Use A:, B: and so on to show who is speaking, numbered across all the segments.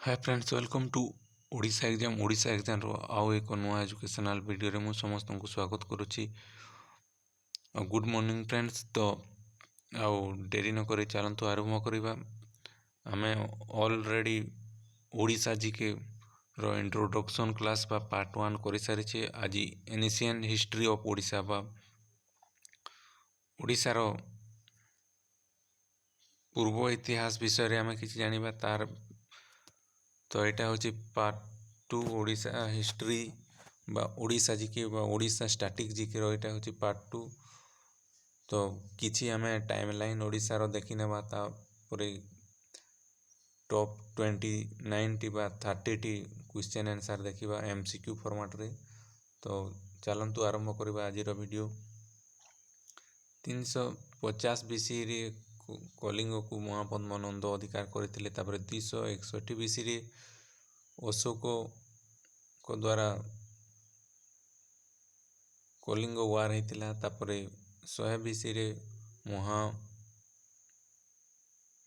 A: Hi friends welcome to Odisha exam रो आउ एक नुआ एजुकेशनल वीडियो रे मु समस्त को स्वागत करुच्ची। Good morning friends. तो आउ डेरी न करी चलतु आरंभ करवा। आमे ऑलरेडी ओडिशा जीके रो इंट्रोडक्शन क्लास बा पार्ट 1 कर सारी। आज एनिशियन हिस्ट्री ऑफ ओडिशा बा ओडिशा रो पूर्व इतिहास विषय रे आमे किछि जानिबा तार। तो यहाँ हूँ पार्ट 2 ओडिशा हिस्ट्री बा ओडिशा जीके बा ओडिशा स्टैटिक जीके रो यहाँ हूँ पार्ट 2। तो किछि आमे टाइमलाइन ओडिशा रो देखि नेबा तापरे टॉप 29 टी बा 30 टी क्वेश्चन आंसर देखिबा एमसीक्यू फॉर्मेट रे। तो चलंतु आरंभ करबा आज रो वीडियो। 350 बीसी रे कलिंग को महापद्म नंद अधिकार करथिले। तापर 261 बीसी रे अशोक को द्वारा कलिंग वार होता। तापर 100 बीसी रे महा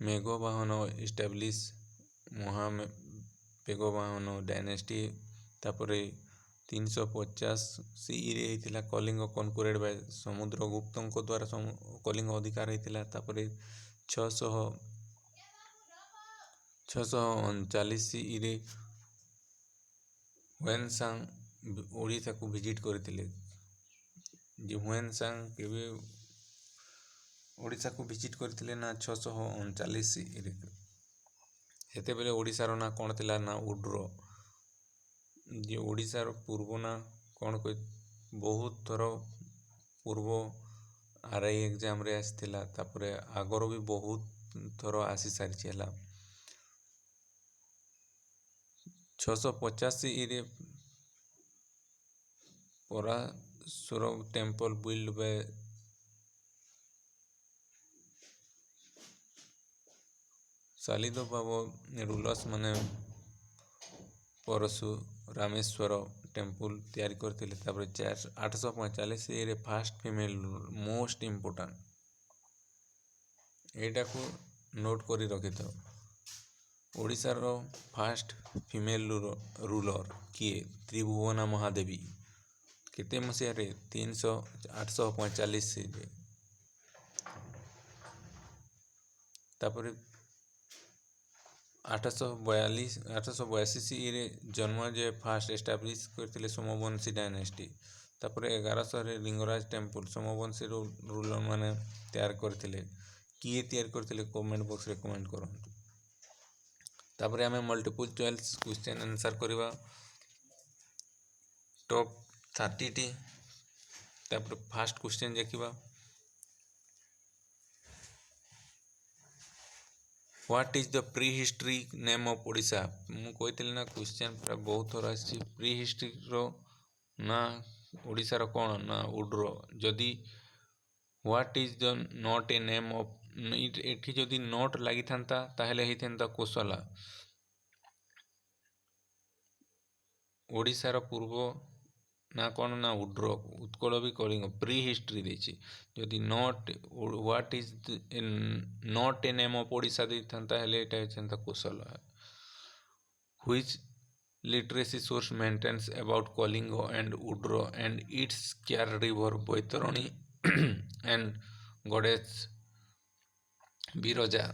A: मेघवाहन इस्टाब्लिश महा मेघवाहन डायनेस्टी। तापर 350 सी रे होता कलिंग कनकुरेड बाय समुद्रगुप्त को द्वारा कलिंग अधिकार होता। तापर 639 सी रे हुएनसांग ओडिशा को विजिट करथिले। जे हुएनसांग केबे ओडिशा को विजिट करथिले ना 639 रे। हेते बेले ओडिशा रो ना कोन थिला ना उड्रो। जे ओडिशा रो पूर्व ना कोन को बहुत थरो पूर्व आरआई एग्जाम रे आस्थिला। तापर आगरो भी बहुत थरो आसी सारी छला। 685 रे पराशुर temple build by Sailodbhava rulers माने परशु रामेश्वर टेम्पल तैयारी करथिले। तापर 845 रे फर्स्ट फीमेल मोस्ट इंपोर्टेंट एटा को नोट करी रखि था। Odisha row first female ruler किए त्रिभुवना महादेवी केते मसिया रे 845 रे। तापर 882 रे जन्म जे फर्स्ट एस्टाब्लिश करथिले सोमवंशी डायनेस्टी। तापर 1100 रे लिंगराज टेम्पल सोमवंशी रूलर माने तैयार करथिले। किए तैयार करथिले कमेंट बॉक्स रे कमेंट करंतु। तापर हमें मल्टीपल चॉइस क्वेश्चन आंसर करबा टॉप 30 टी। तापर फर्स्ट क्वेश्चन देखिबा what is the pre history name of Odisha. मु कहथिले ना क्वेश्चन पूरा बहुत थोड़ा आछि। प्री हिस्ट्री रो ना ओडिशा रो कोन ना उड्रो। जदी what is the not a name of एठी जदी नॉट लागि थांता ताहेले हिथेंता कोसला। ओडिशा रो पूर्व ना कोन ना उड्रो उत्कल भी कलिंग प्री हिस्ट्री देछि। जदी not what is not a name of Odisha दे थांता हेले एटा हिथेंता Kosala. Which literary source mentions about Kalinga and Odra and its care river Baitarani and goddess Biraja.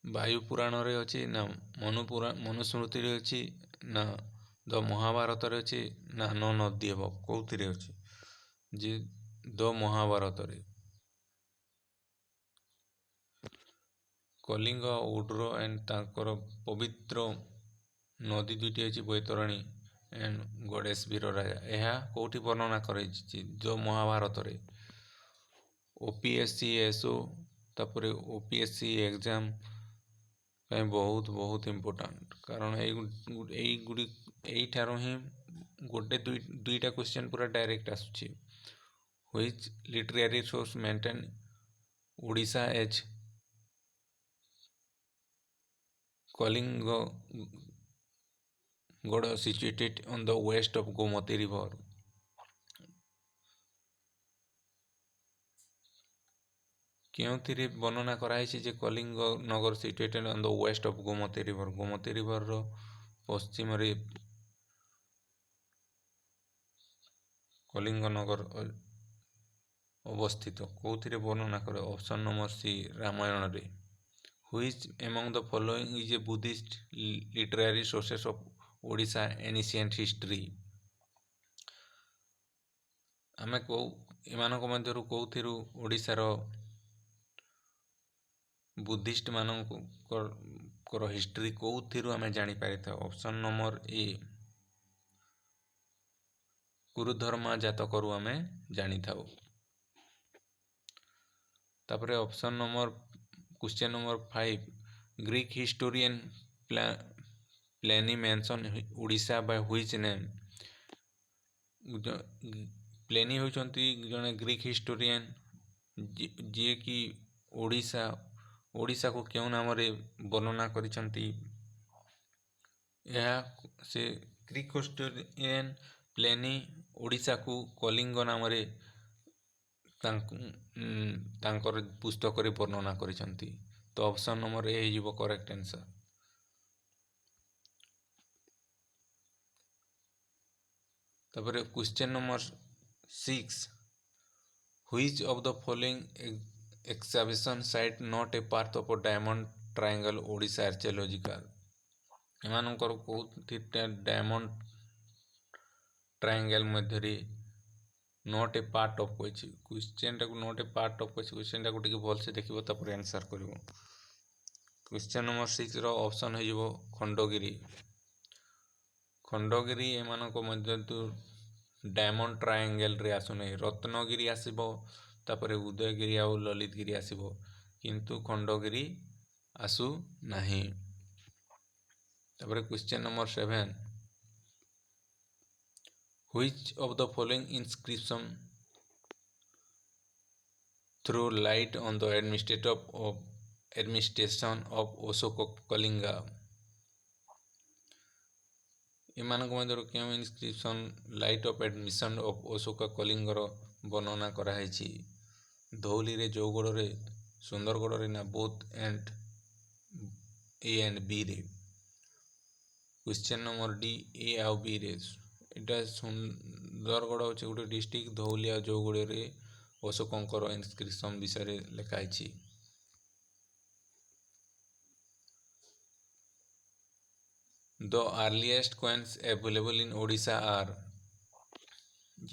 A: Vayu Purana रे अछि ना मनुस्मृति रे अछि ना द महाभारत रे अछि ना नदी हेब कोउथि रे अछि जे द महाभारत रे। कलिंग उड्रो एंड तांकर पवित्र नदी दुईटी अछि बैतरणी एंड गणेश वीरराजा। यह कोठी वर्णना करे द महाभारत रे। ओपीएससी एसओ तापर ओपीएससी एग्जाम बहुत बहुत इंपोर्टेंट कारण एई ठारो ही गोटे दुईटा क्वेश्चन पूरा डायरेक्ट आसुची। Which literary source maintain Odisha as Kalinga गड situated on the west of Gomati river। କେଉଁଥିରେ ବର୍ଣ୍ଣନା କରାଯାଇଛି ଯେ Kalinga Nagar situated on the west of Gomati river, Gomati ରିଭରର ପଶ୍ଚିମରେ କଳିଙ୍ଗ ନଗର ଅବସ୍ଥିତ। କେଉଁଥିରେ ବର୍ଣ୍ଣନା କରେ? ଅପସନ୍ ନମ୍ବର ସି, ରାମାୟଣରେ। Which among the following is a Buddhist literary sources of Odisha ancient history? ଆମେ ଏମାନଙ୍କ ମଧ୍ୟରୁ କେଉଁଥିରୁ ଓଡ଼ିଶାର ବୁଦ୍ଧିଷ୍ଟ ମାନଙ୍କର ହିଷ୍ଟ୍ରି କେଉଁଥିରୁ ଆମେ ଜାଣିପାରିଥାଉ? ଅପସନ୍ ନମ୍ବର ଏ, କୁରୁଧର୍ମା ଜାତକରୁ ଆମେ ଜାଣିଥାଉ। ତାପରେ option number question number 5, Greek historian Pliny mention Odisha by which name? Pliny ହେଉଛନ୍ତି ଜଣେ ଗ୍ରୀକ୍ ହିଷ୍ଟୋରିଆନ୍ ଯିଏକି ଓଡ଼ିଶାକୁ କେଉଁ ନାମରେ ବର୍ଣ୍ଣନା କରିଛନ୍ତି? ଏହା ସେ ଗ୍ରୀକ୍ ହିଷ୍ଟୋରିଆନ୍ ପ୍ଲେନି ଓଡ଼ିଶାକୁ କଳିଙ୍ଗ ନାମରେ ତାଙ୍କର ପୁସ୍ତକରେ ବର୍ଣ୍ଣନା କରିଛନ୍ତି। ତ ଅପସନ୍ ନମ୍ବର ଏ ହେଇଯିବ କରେକ୍ଟ ଆନ୍ସର। ତାପରେ question number 6, Which of the following excavation site not a part of a diamond triangle Odisha archaeological? ଏମାନଙ୍କର କେଉଁଥିଟା ଡାୟମଣ୍ଡ ଟ୍ରାଏଙ୍ଗେଲ ମଧ୍ୟରେ ନଟ୍ ଏ ପାର୍ଟ ଅଫ୍ କହିଛି? କ୍ୱେଶ୍ଚନଟାକୁ ନଟ୍ ଏ ପାର୍ଟ ଅଫ୍ କହିଛି, କ୍ୱେଶ୍ଚନଟାକୁ ଟିକେ ଭଲସେ ଦେଖିବ ତାପରେ ଆନ୍ସର କରିବ। କ୍ୱେଶ୍ଚନ୍ ନମ୍ବର 6ର ଅପସନ୍ ହେଇଯିବ ଖଣ୍ଡଗିରି। ଖଣ୍ଡଗିରି ଏମାନଙ୍କ ମଧ୍ୟରୁ ଡାୟମଣ୍ଡ ଟ୍ରାଏଙ୍ଗେଲରେ ଆସୁନାହିଁ। ରତ୍ନଗିରି ଆସିବ, ତାପରେ ଉଦୟଗିରି ଆଉ ଲଳିତଗିରି ଆସିବ, କିନ୍ତୁ ଖଣ୍ଡଗିରି ଆସୁନାହିଁ। ତାପରେ question number 7, Which of the following inscription throw light on the administration of Ashoka Kalinga? ଏମାନଙ୍କ ମଧ୍ୟରୁ କେଉଁ inscription light of administration of Ashoka କଳିଙ୍ଗର ବର୍ଣ୍ଣନା କରାଯାଇଛି? ଧଉଲିରେ, ଜଉଗଡ଼ରେ, ସୁନ୍ଦରଗଡ଼ରେ ନା ବୋଥ୍ ଏ ଆଣ୍ଡ ବିରେ? କ୍ୱେଶ୍ଚନ୍ ନମ୍ବର ଡି, ଏ ଆଉ ବିରେ। ଏଇଟା ସୁନ୍ଦରଗଡ଼ ହେଉଛି ଗୋଟେ ଡିଷ୍ଟ୍ରିକ୍ଟ, ଧଉଲି ଆଉ ଜଉଗଡ଼ରେ ଅଶୋକଙ୍କର ଇନସ୍କ୍ରିପସନ୍ ବିଷୟରେ ଲେଖା ହେଇଛି। The earliest coins available in Odisha are?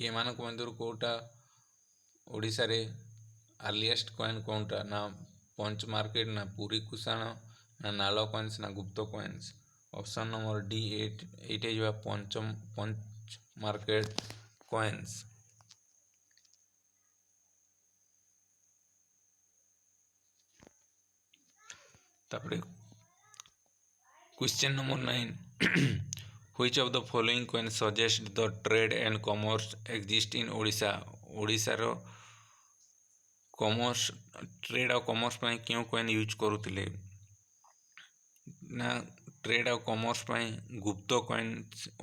A: ଏମାନଙ୍କ ମଧ୍ୟରୁ କେଉଁଟା ଓଡ଼ିଶାରେ ଆର୍ଲିଏଷ୍ଟ କଏନ୍ କେଉଁଟା? ନା ପଞ୍ଚ ମାର୍କେଟ, ନା ପୁରୀ କୁଷାଣ, ନା ନାଳ କଏନ୍ସ, ନା ଗୁପ୍ତ କଏନ୍ସ? ଅପସନ୍ ନମ୍ବର ଡି, ଏଇଟା ଯିବା ପଞ୍ଚ ମାର୍କେଟ କଏନ୍ସ। ତାପରେ question number 9, Which of the following coins suggest the trade and commerce exist in Odisha? ଓଡ଼ିଶାର ଟ୍ରେଡ୍ ଆଉ କମର୍ସ ପାଇଁ କେଉଁ କଏନ୍ ୟୁଜ୍ କରୁଥିଲେ? ନା ଟ୍ରେଡ୍ ଆଉ କମର୍ସ ପାଇଁ ଗୁପ୍ତ କଏନ୍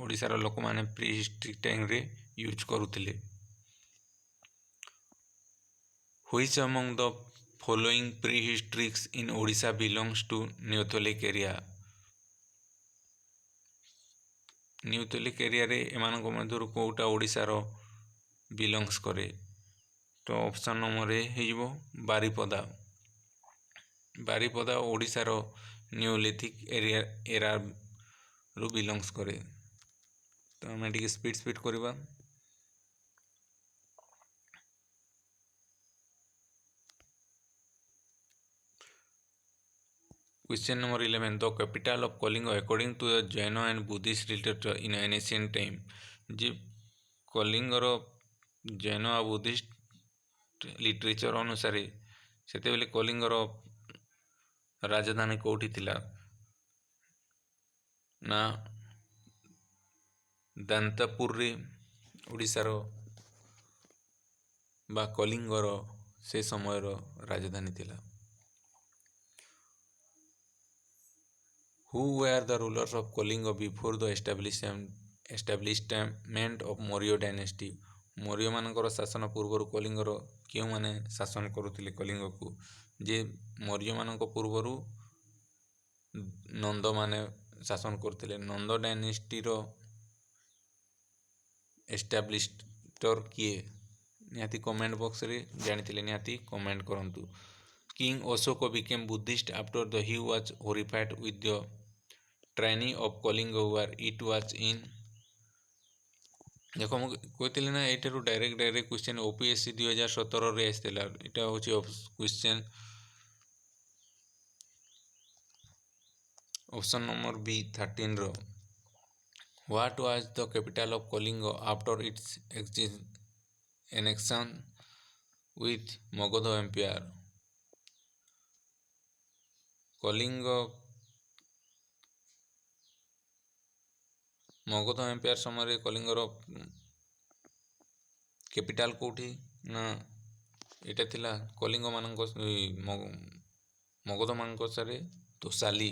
A: ଓଡ଼ିଶାର ଲୋକମାନେ ପ୍ରି ହିଷ୍ଟ୍ରି ଟାଇମ୍ରେ ୟୁଜ୍ କରୁଥିଲେ। Which among the following prehistories in Odisha belongs to Neolithic area? ନିଉଥୋଲିକ୍ ଏରିଆରେ ଏମାନଙ୍କ ମଧ୍ୟରୁ କେଉଁଟା ଓଡ଼ିଶାର ବିଲଙ୍ଗସ୍ କରେ? ତ ଅପସନ୍ ନମ୍ବର ଏ ହେଇଯିବ ବାରିପଦା। ବାରିପଦା ଓଡ଼ିଶାର ନିଓଲିଥିକ୍ ଏରାରୁ ବିଲଙ୍ଗସ୍ କରେ। ତ ଆମେ ଟିକେ ସ୍ପିଡ୍ କରିବା। Question number 11, The capital of Kalinga according to the Jaina and Buddhist literature in ancient time? ଯେ କଳିଙ୍ଗର ଜୈନ ଆଉ ବୁଦ୍ଧିଷ୍ଟ ଲିଟରେଚର ଅନୁସାରେ ସେତେବେଳେ କଳିଙ୍ଗର ରାଜଧାନୀ କେଉଁଠି ଥିଲା? ନା ଦାନ୍ତପୁରରେ ଓଡ଼ିଶାର ବା କଳିଙ୍ଗର ସେ ସମୟର ରାଜଧାନୀ ଥିଲା। Who were the rulers of Kalinga before the establishment of Maurya dynasty? ମୌର୍ଯ୍ୟମାନଙ୍କର ଶାସନ ପୂର୍ବରୁ କଳିଙ୍ଗର କେଉଁମାନେ ଶାସନ କରୁଥିଲେ କଳିଙ୍ଗକୁ? ଯେ ମୌର୍ଯ୍ୟମାନଙ୍କ ପୂର୍ବରୁ ନନ୍ଦମାନେ ଶାସନ କରୁଥିଲେ। ନନ୍ଦ ଡାଇନେଷ୍ଟିର ଏଷ୍ଟାବ୍ଲିଷ୍ଟର କିଏ? ନିହାତି କମେଣ୍ଟ ବକ୍ସରେ ଜାଣିଥିଲେ ନିହାତି କମେଣ୍ଟ କରନ୍ତୁ। King Ashoka became Buddhist after the he was horrified with the tyranny of Kalinga war it was in. ଦେଖ ମୁଁ କହିଥିଲି ନା ଏଇଠାରୁ ଡାଇରେକ୍ଟ କ୍ୱେଶ୍ଚନ୍ OPSC 2017ରେ ଆସିଥିଲା। ଏଇଟା ହେଉଛି କ୍ୱେଶ୍ଚନ୍ ଅପସନ୍ ନମ୍ବର B 13ର। What was the capital of Kalinga after its annexation with Magadha empire? Kalinga Magadha empire ସମୟରେ କଳିଙ୍ଗର କ୍ୟାପିଟାଲ କେଉଁଠି? ନା ଏଇଟା ଥିଲା କଳିଙ୍ଗମାନଙ୍କ ମଗଧମାନଙ୍କ ସାରେ ତୋସାଲି।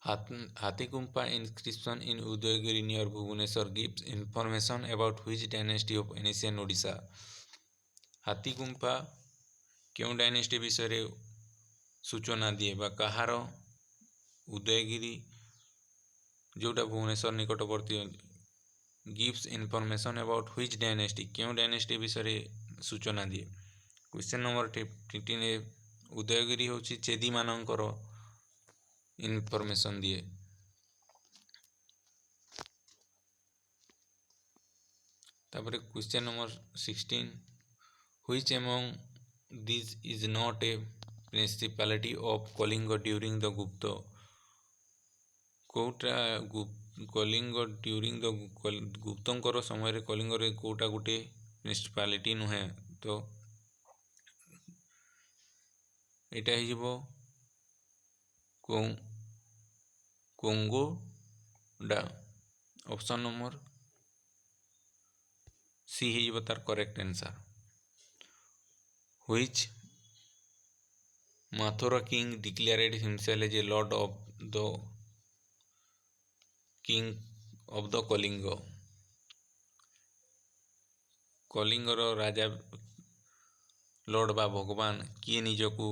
A: Hathigumpha inscription in Udayagiri near Bhubaneswar gives information about which dynasty of ancient Odisha? Hathigumpha କେଉଁ ଡାଇନେଷ୍ଟି ବିଷୟରେ ସୂଚନା ଦିଏ ବା କାହାର? ଉଦୟଗିରି ଯେଉଁଟା ଭୁବନେଶ୍ୱର ନିକଟବର୍ତ୍ତୀ। gives information about which dynasty କେଉଁ ଡାଇନେଷ୍ଟି ବିଷୟରେ ସୂଚନା ଦିଏ? କ୍ୱେଶ୍ଚନ୍ ନମ୍ବର 15 ଉଦୟଗିରି ହେଉଛି ଚେଦିମାନଙ୍କର ଇନଫର୍ମେସନ୍ ଦିଏ। ତାପରେ question number 16 which among these is not a principality of Kalinga during the ଗୁପ୍ତ? କେଉଁଟା କଳିଙ୍ଗ ଡ୍ୟୁରିଂ ଦ ଗୁପ୍ତଙ୍କର ସମୟରେ କଳିଙ୍ଗରେ କେଉଁଟା ଗୋଟେ ପ୍ରିନ୍ସିପାଲିଟି ନୁହେଁ? ତ ଏଇଟା ହେଇଯିବ କୋଙ୍ଗୋଡା। ଅପସନ୍ ନମ୍ବର C ହେଇଯିବ ତାର correct answer. Which Mathura king declared himself as a lord of the king of the Kalinga? କଳିଙ୍ଗର ରାଜା ଲର୍ଡ ବା ଭଗବାନ କିଏ ନିଜକୁ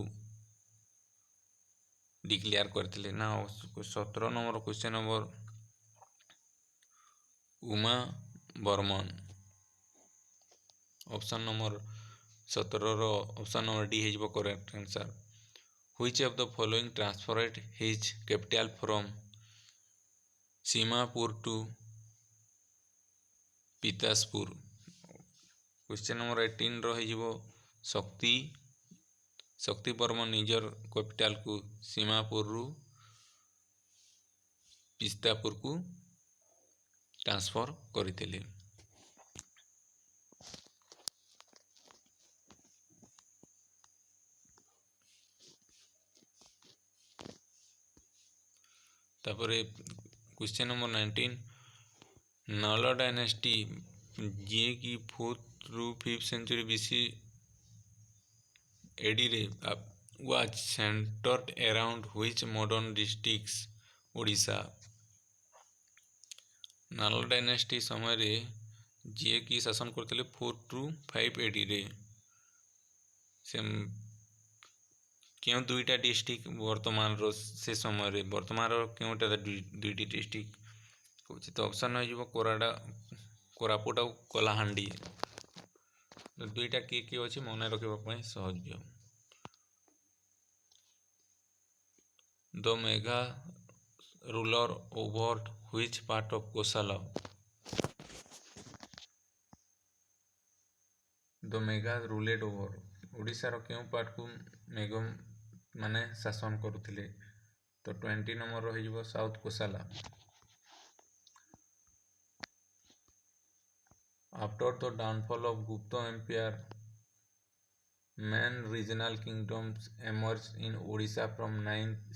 A: ଡିକ୍ଲେୟାର କରିଥିଲେ? ନା 17 number question number Uma Varman. Option number 17ର ଅପସନ୍ ନମ୍ବର D ହେଇଯିବ correct answer. Which of the following transferred his capital from Simapur to Pitaspur? Question number 18ର ହେଇଯିବ ଶକ୍ତି ବର୍ମନ ନିଜର କ୍ୟାପିଟାଲକୁ ସୀମାପୁରରୁ ପିତାସପୁରକୁ ଟ୍ରାନ୍ସଫର କରିଥିଲେ। ତାପରେ କ୍ୱେଶ୍ଚନ୍ ନମ୍ବର 19 ନଳ ଡାଇନେଷ୍ଟି ଯିଏକି 4th ରୁ 5th century BC ADରେ was centered around which modern districts Odisha? ନାଲ ଡାଇନେଷ୍ଟି ସମୟରେ ଯିଏକି ଶାସନ କରୁଥିଲେ 4th ରୁ 5th ADରେ ସେ କେଉଁ ଦୁଇଟା ଡିଷ୍ଟ୍ରିକ୍ଟ ବର୍ତ୍ତମାନର ସେ ସମୟରେ ବର୍ତ୍ତମାନର କେଉଁଟା ଦୁଇଟି ଡିଷ୍ଟ୍ରିକ୍ଟ କହୁଛି? ତ ଅପସନ୍ ହେଇଯିବ କୋରାପୁଟ ଆଉ କଳାହାଣ୍ଡି। ଦୁଇଟା କିଏ ଅଛି ମନେ ରଖିବା ପାଇଁ ସହଜ। The Megha ruler over which part of Koshala? The Megha ruled over ଓଡ଼ିଶାର କେଉଁ ପାର୍ଟକୁ ମେଘ ମାନେ ଶାସନ କରୁଥିଲେ? ତ 20 ନମ୍ବର ହେଇଯିବ south କୋଶାଲା। After the downfall of Gupta Empire, main regional kingdoms emerged in Odisha from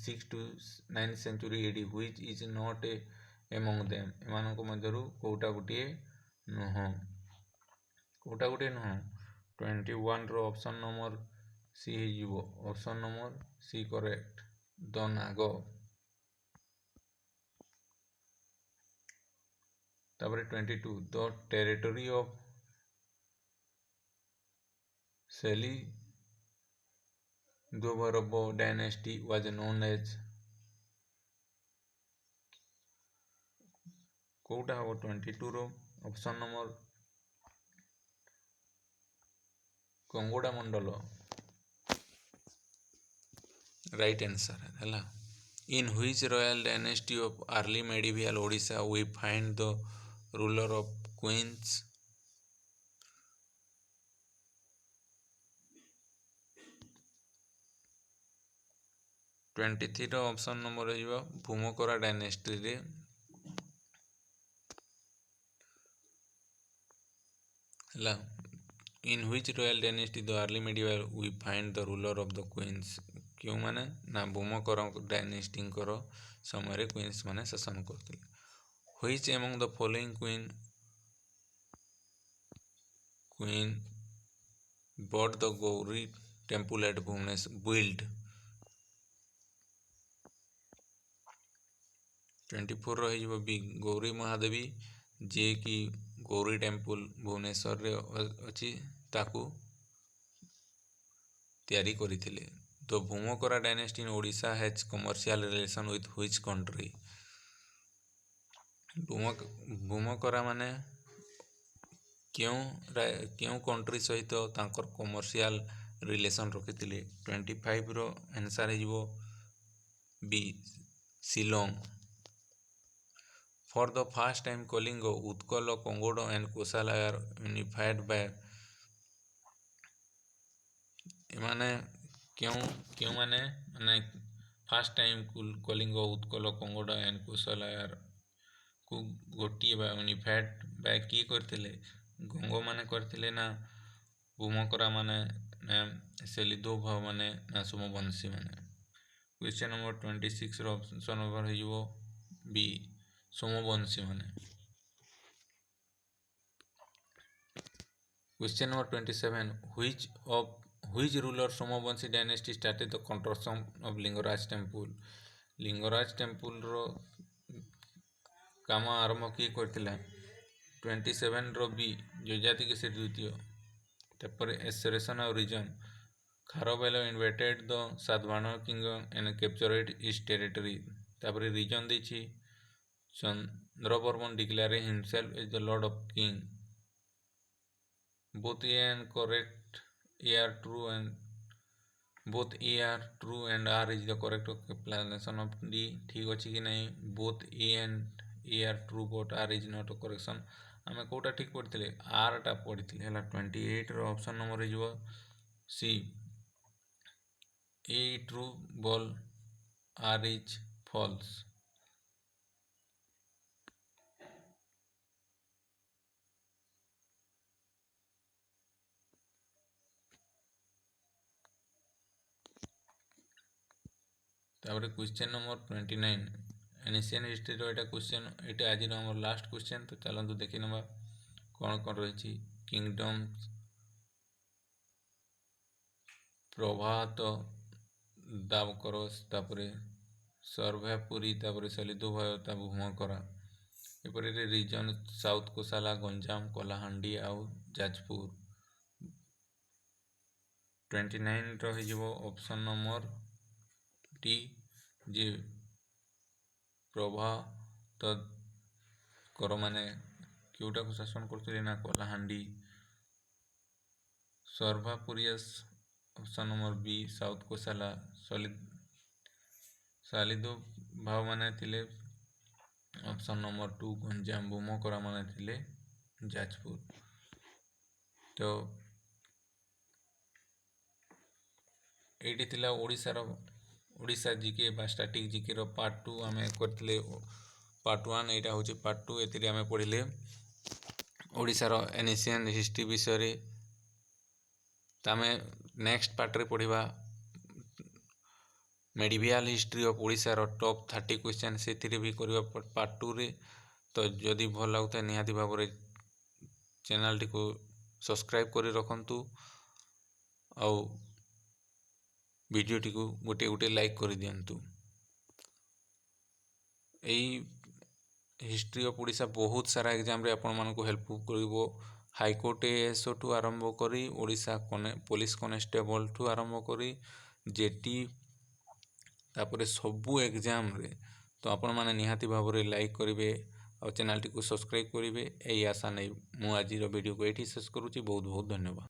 A: 6th to 9th century AD. Which is not among them? ଏମାନଙ୍କ ମଧ୍ୟରୁ କେଉଁଟା ଗୋଟିଏ ନୁହଁ? 21ର ଅପସନ୍ ନମ୍ବର C ହେଇଯିବ। Option number C correct. The Naga. तापर 22 the territory of Sailodbhava dynasty was known as Kota हम 22 रो option number Kongoda Mandala right answer है। In which royal dynasty of early medieval Odisha we find the ruler of queens 23 रो option number हो Bhaumakara dynasty रे हला in which royal dynasty the early medieval we find the ruler of the queen's क्यों माने ना Bhumkar dynasty समय queen's माने शासन करते which among the following queen bought the Gauri temple at Bhubaneswar build 24 रही बी गौरी महादेवी जे कि गौरी टेम्पल भुवनेश्वर रे अछि ताकू तैयारी करिथिले। तो Bhaumakara dynasty in Odisha has commercial relation with which country Bhaumakara माने क्यों कंट्री सहित तांकर कमर्शियल रिलेशन रखिथिले 25 रो आंसर हो B Ceylon for the first time Kalinga Utkal Kongoda and Kosala are unified by माने क्यों माने first time Kalinga Utkal Kongoda and Kosala को गोटी बा यूनिफाइड बाय की करथिले गंगो माने करथिले ना भूमकरा माने ना सेलिदो भाव माने ना सोमवंशी माने क्वेश्चन नंबर 26 रो ऑप्शन नंबर हो बी सोमवंशी माने question number 27 which ruler Somavamshi dynasty started the construction of Lingaraj temple Lingaraj temple रो काम आरंभ किए करथिला 27 रो बी जजाति के से द्वितीय तापर एसरेशन और reason Kharavela invaded the Satavahana kingdom and captured its territory तापर रीजन देछि Chandravarman declare himself as the lord of king both A and correct A are true and both A are true and R is the correct explanation of D ठीक अच्छी कि नहीं both A and A are true but R is not a correction आमे कोटा ठीक पढ़िथिले R टा पढ़िथिले हला 28 रो option number हो C A true ball R is false तापर क्वेश्चन नंबर 29 एशियन हिस्ट्री रो एटा क्वेश्चन एटा आज हमर लास्ट क्वेश्चन तो चलंतु देखि नबा कोन रही किंगडम प्रभात दावकरस तापर सर्भापुरी तापर सलिदोभय भूमकरा एपरे रीजन साउथ कोसाला गंजाम कलाहांडी आउ जाजपुर 29 रही ऑप्शन नंबर डी जे प्रभात कर माने क्योटा को शासन करथिले ना Kalahandi Sarabhapurias option number B south Kosala Sailodbhava माने थिले ऑप्शन नंबर 2 गंजाम भूमकरा माने थिले जाजपुर तो एटी थिला ओडिशा जीके बा स्टैटिक जीके रो पार्ट 2 आमे करथिले पार्ट 1 एटा होची पार्ट 2 एतिरे आमे पढिले ओडिशा रो एशियन हिस्ट्री विषय रे तामे नेक्स्ट पार्ट रे पढिबा मेडिवियल हिस्ट्री ऑफ ओडिशा रो टॉप 30 क्वेश्चन सेतिरे भी करबा पार्ट 2 रे तो जदि भल लागुता निहाती भाबरे चैनल टी को सब्सक्राइब करि रखंतु आउ वीडियो टी को गोटे गोटे लाइक कर दिंतु। ହିଷ୍ଟ୍ରି ଅଫ୍ ଓଡ଼ିଶା ବହୁତ ସାରା ଏକ୍ଜାମ୍ରେ ଆପଣମାନଙ୍କୁ ହେଲ୍ପ କରିବ। ହାଇକୋର୍ଟ ASO ଠୁ ଆରମ୍ଭ କରି ଓଡ଼ିଶା ପୋଲିସ କନେଷ୍ଟେବଲଠୁ ଆରମ୍ଭ କରି JT, ତାପରେ ସବୁ ଏକ୍ଜାମ୍ରେ। ତ ଆପଣମାନେ ନିହାତି ଭାବରେ ଲାଇକ୍ କରିବେ ଆଉ ଚ୍ୟାନେଲଟିକୁ ସବସ୍କ୍ରାଇବ୍ କରିବେ, ଏଇ ଆଶା ନେଇ ମୁଁ ଆଜିର ଭିଡ଼ିଓକୁ ଏଇଠି ଶେଷ କରୁଛି। ବହୁତ ବହୁତ ଧନ୍ୟବାଦ।